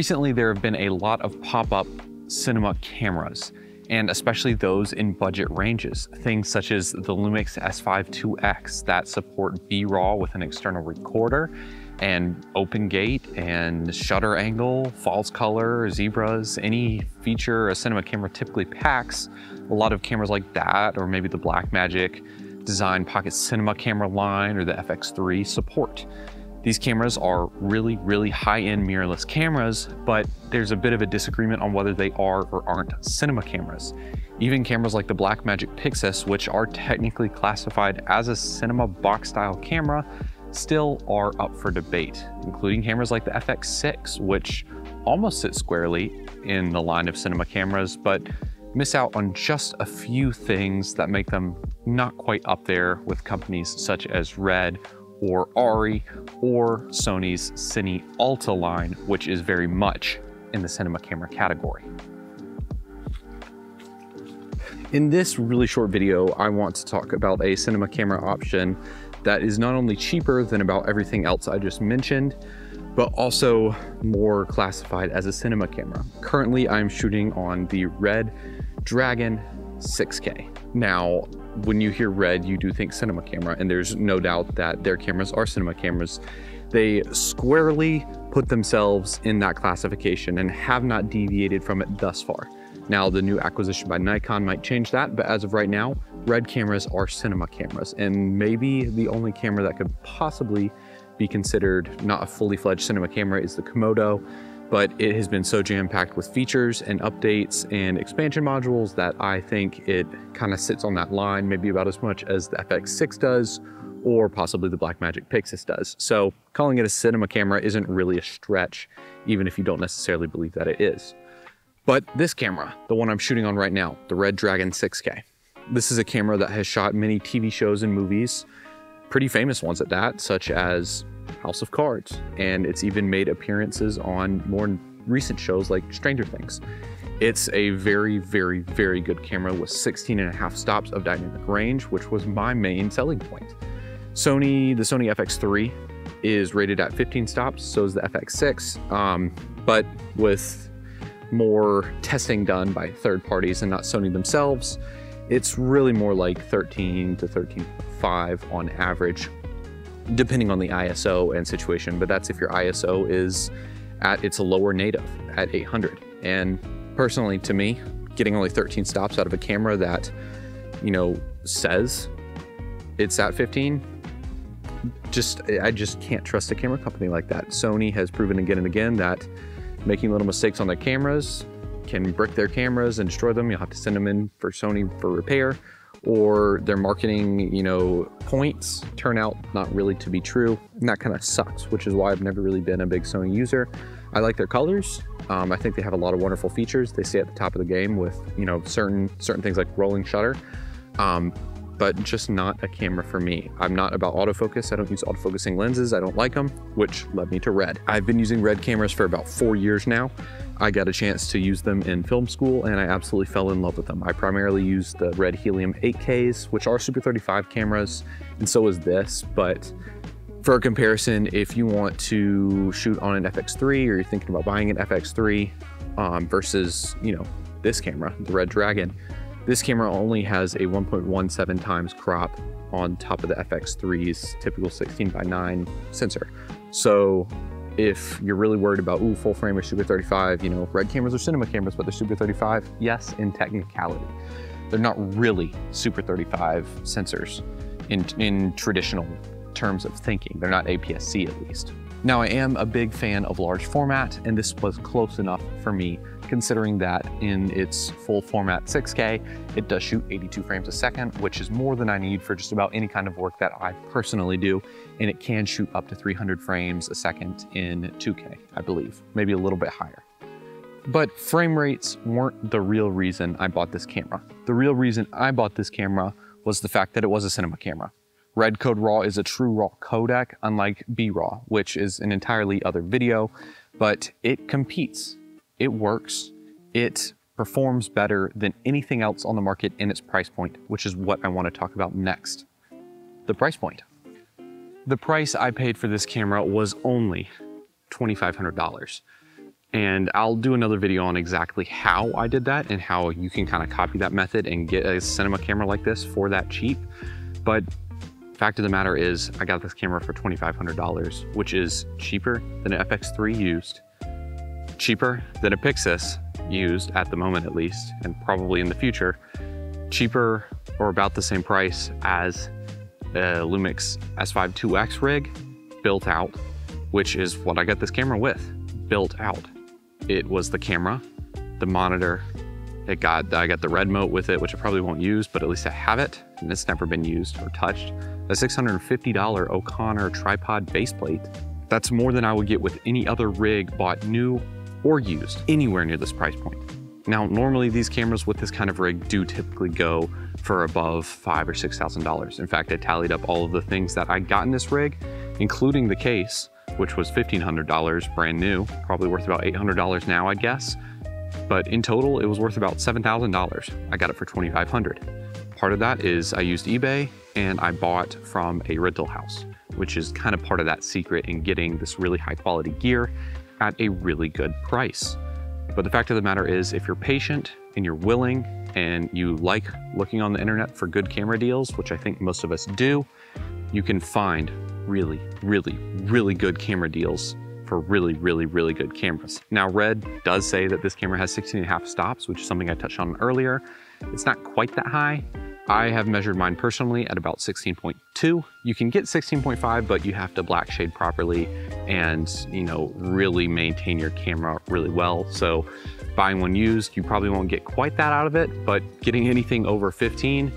Recently, there have been a lot of pop-up cinema cameras, and especially those in budget ranges. Things such as the Lumix S5 2X that support B-RAW with an external recorder, and open gate and shutter angle, false color, zebras, any feature a cinema camera typically packs. A lot of cameras like that, or maybe the Blackmagic Design Pocket Cinema camera line or the FX3 support. These cameras are really, really high-end mirrorless cameras, but there's a bit of a disagreement on whether they are or aren't cinema cameras. Even cameras like the Blackmagic Pixis, which are technically classified as a cinema box-style camera, still are up for debate, including cameras like the FX6, which almost sit squarely in the line of cinema cameras, but miss out on just a few things that make them not quite up there with companies such as Red or Ari or Sony's Cine Alta line, which is very much in the cinema camera category. In this really short video, I want to talk about a cinema camera option that is not only cheaper than about everything else I just mentioned, but also more classified as a cinema camera. Currently, I'm shooting on the Red Dragon 6K. Now, when you hear Red, you do think cinema camera, and there's no doubt that their cameras are cinema cameras. They squarely put themselves in that classification and have not deviated from it thus far. Now, the new acquisition by Nikon might change that, but as of right now, Red cameras are cinema cameras, and maybe the only camera that could possibly be considered not a fully fledged cinema camera is the Komodo, but it has been so jam-packed with features and updates and expansion modules that I think it kind of sits on that line, maybe about as much as the FX6 does, or possibly the Blackmagic Pixis does. So calling it a cinema camera isn't really a stretch, even if you don't necessarily believe that it is. But this camera, the one I'm shooting on right now, the Red Dragon 6K, this is a camera that has shot many TV shows and movies, pretty famous ones at that, such as House of Cards, and it's even made appearances on more recent shows like Stranger Things. It's a very, very, very good camera with 16.5 stops of dynamic range, which was my main selling point. The Sony FX3 is rated at 15 stops, so is the FX6, but with more testing done by third parties and not Sony themselves, it's really more like 13 to 13.5 on average, depending on the ISO and situation, but that's if your ISO is at its lower native at 800. And personally, to me, getting only 13 stops out of a camera that, you know, says it's at 15, I just can't trust a camera company like that. Sony has proven again and again that making little mistakes on their cameras can brick their cameras and destroy them. You'll have to send them in for Sony for repair, or their marketing, you know, points turn out not really to be true. And that kind of sucks, which is why I've never really been a big Sony user. I like their colors. I think they have a lot of wonderful features. They stay at the top of the game with, you know, certain things like rolling shutter, but just not a camera for me. I'm not about autofocus. I don't use autofocusing lenses. I don't like them, which led me to Red. I've been using Red cameras for about 4 years now. I got a chance to use them in film school and I absolutely fell in love with them. I primarily use the Red Helium 8Ks, which are Super 35 cameras, and so is this. But for a comparison, if you want to shoot on an FX3 or you're thinking about buying an FX3 versus, you know, this camera, the Red Dragon, this camera only has a 1.17 times crop on top of the FX3's typical 16:9 sensor. So if you're really worried about, ooh, full frame or Super 35, you know, Red cameras are cinema cameras, but they're Super 35. Yes, in technicality. They're not really Super 35 sensors in traditional terms of thinking. They're not APS-C at least. Now, I am a big fan of large format, and this was close enough for me, considering that in its full format 6K, it does shoot 82 frames a second, which is more than I need for just about any kind of work that I personally do. And it can shoot up to 300 frames a second in 2K, I believe, maybe a little bit higher. But frame rates weren't the real reason I bought this camera. The real reason I bought this camera was the fact that it was a cinema camera. Red Code RAW is a true RAW codec, unlike B-RAW, which is an entirely other video, but it competes. It works. It performs better than anything else on the market in its price point, which is what I want to talk about next. The price point. The price I paid for this camera was only $2,500. And I'll do another video on exactly how I did that and how you can kind of copy that method and get a cinema camera like this for that cheap. But fact of the matter is, I got this camera for $2,500, which is cheaper than an FX3 used, cheaper than a Pixis used at the moment at least, and probably in the future, cheaper or about the same price as a Lumix S5 2X rig built out, which is what I got this camera with, built out. It was the camera, the monitor, I got the red mote with it, which I probably won't use, but at least I have it, and it's never been used or touched. A $650 O'Connor tripod baseplate. That's more than I would get with any other rig bought new or used anywhere near this price point. Now, normally these cameras with this kind of rig do typically go for above $5,000 or $6,000. In fact, I tallied up all of the things that I got in this rig, including the case, which was $1,500 brand new, probably worth about $800 now, I guess. But in total, it was worth about $7,000. I got it for $2,500. Part of that is I used eBay and I bought from a rental house, which is kind of part of that secret in getting this really high quality gear at a really good price. But the fact of the matter is, if you're patient and you're willing and you like looking on the internet for good camera deals, which I think most of us do, you can find really, really, really good camera deals for really, really, really good cameras. Now, Red does say that this camera has 16.5 stops, which is something I touched on earlier. It's not quite that high. I have measured mine personally at about 16.2. You can get 16.5, but you have to black shade properly and, you know, really maintain your camera really well. So buying one used, you probably won't get quite that out of it, but getting anything over 15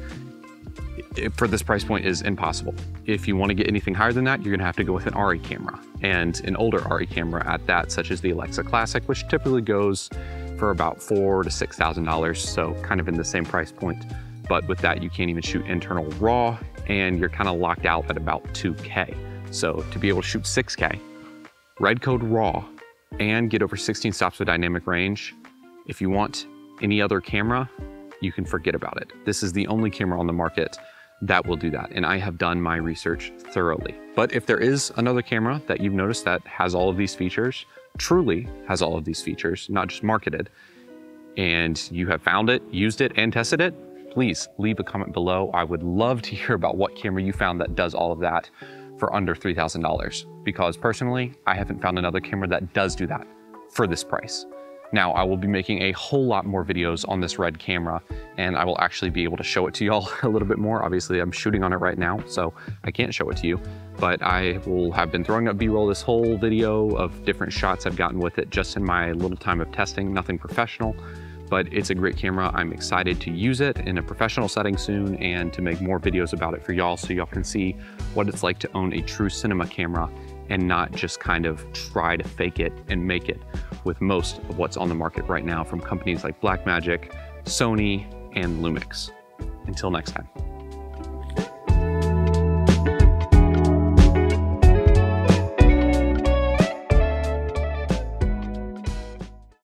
for this price point is impossible. If you want to get anything higher than that, you're gonna have to go with an RE camera, and an older RE camera at that, such as the Alexa Classic, which typically goes for about $4,000 to $6,000, so kind of in the same price point. But with that, you can't even shoot internal RAW, and you're kind of locked out at about 2K. So to be able to shoot 6K, Red code RAW, and get over 16 stops with dynamic range, if you want any other camera, you can forget about it. This is the only camera on the market that will do that, and I have done my research thoroughly. But if there is another camera that you've noticed that has all of these features, truly has all of these features, not just marketed, and you have found it, used it, and tested it, please leave a comment below. I would love to hear about what camera you found that does all of that for under $3,000, because personally, I haven't found another camera that does do that for this price. Now, I will be making a whole lot more videos on this Red camera, and I will actually be able to show it to y'all a little bit more. Obviously, I'm shooting on it right now, so I can't show it to you, but I will have been throwing up B-roll this whole video of different shots I've gotten with it just in my little time of testing, nothing professional. But it's a great camera. I'm excited to use it in a professional setting soon and to make more videos about it for y'all, so y'all can see what it's like to own a true cinema camera and not just kind of try to fake it and make it with most of what's on the market right now from companies like Blackmagic, Sony, and Lumix. Until next time.